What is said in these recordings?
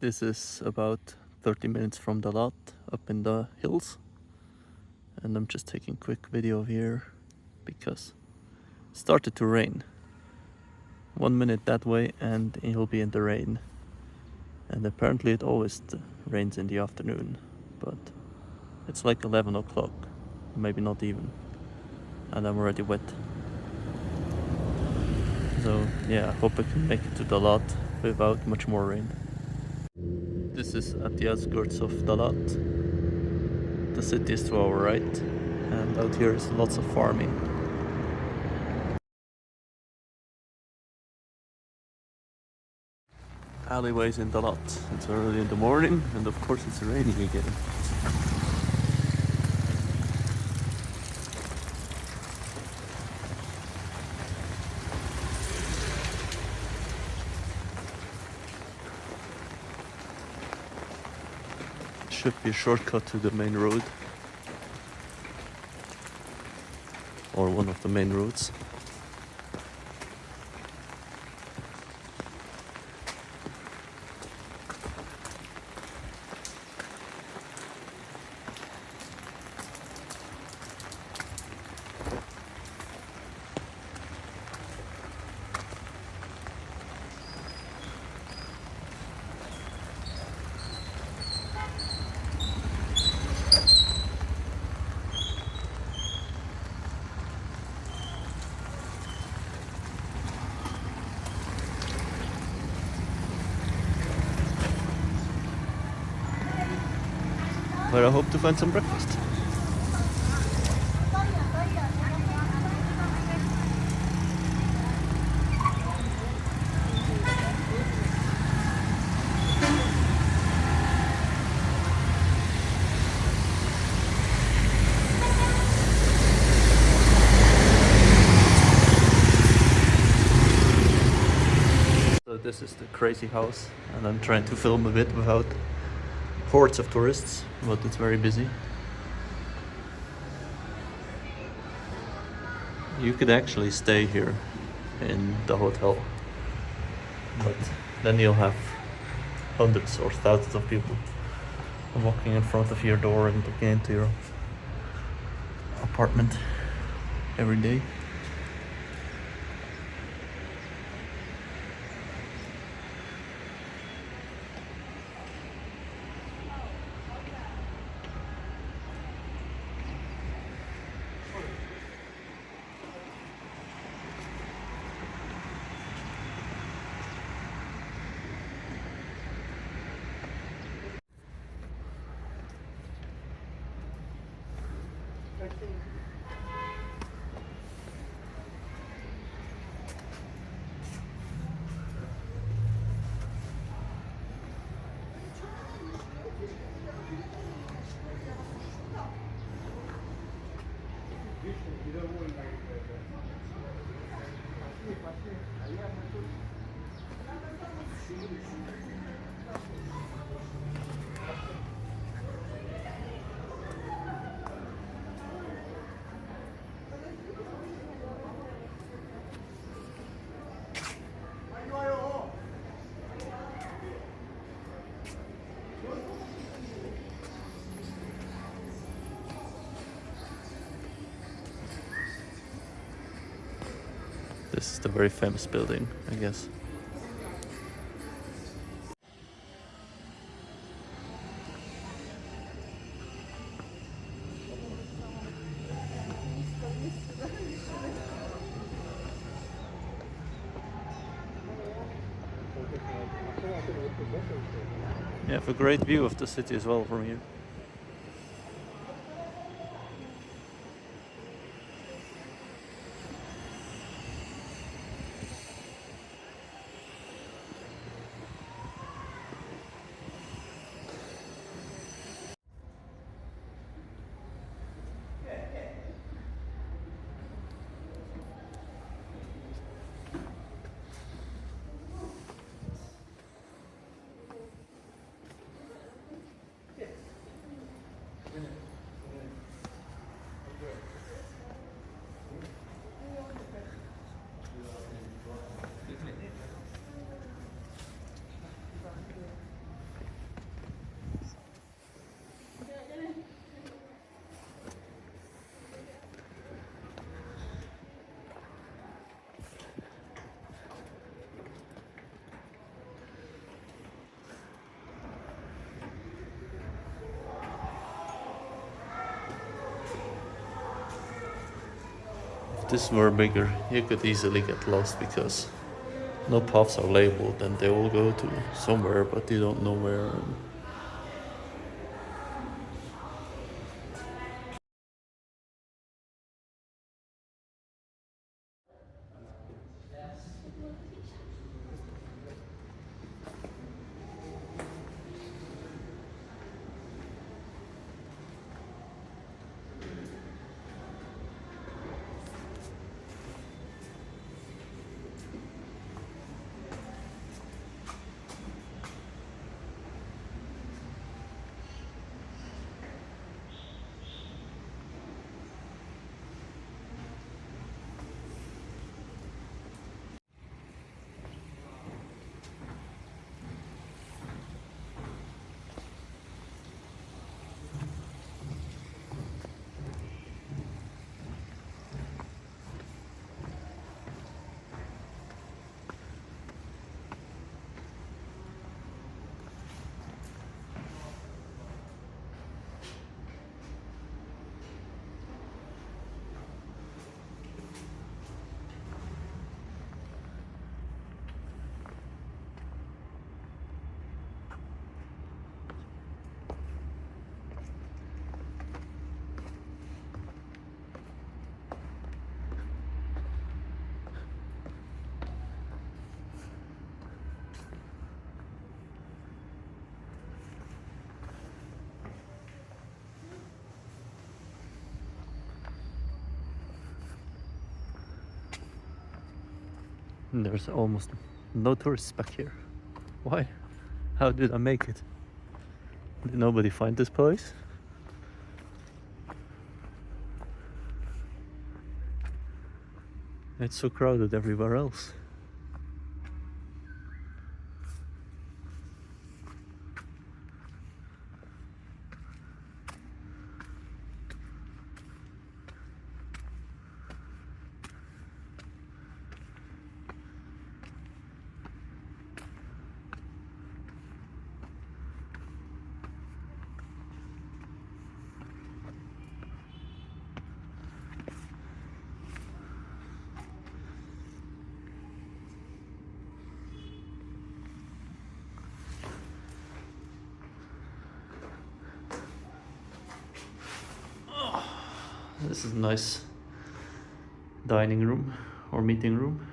This is about 30 minutes from Dalat, up in the hills. And I'm just taking a quick video of here because it started to rain. 1 minute that way and he'll be in the rain. And apparently it always rains in the afternoon, but it's like 11 o'clock, maybe not even. And I'm already wet. So yeah, I hope I can make it to Dalat without much more rain. This is at the outskirts of Dalat. The city is to our right, and out here is lots of farming. Alleyways in Dalat. It's early in the morning, and of course it's raining again. Should be a shortcut to the main road, or one of the main roads. Where I hope to find some breakfast. So this is the crazy house, and I'm trying to film a bit without hordes of tourists, but it's very busy. You could actually stay here in the hotel, but then you'll have hundreds or thousands of people walking in front of your door and looking into your apartment every day. This is the very famous building, I guess. You have a great view of the city as well from here. this were bigger, you could easily get lost because no paths are labeled and they all go to somewhere, but you don't know where. And there's almost no tourists back here. Why? How did I make it? Did nobody find this place? It's so crowded everywhere else. This is a nice dining room or meeting room.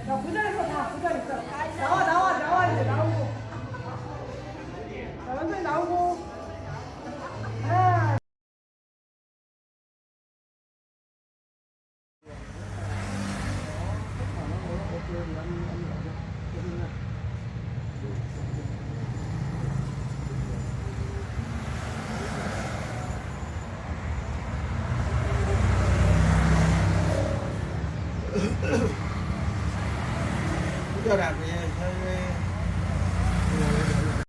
야, 보자.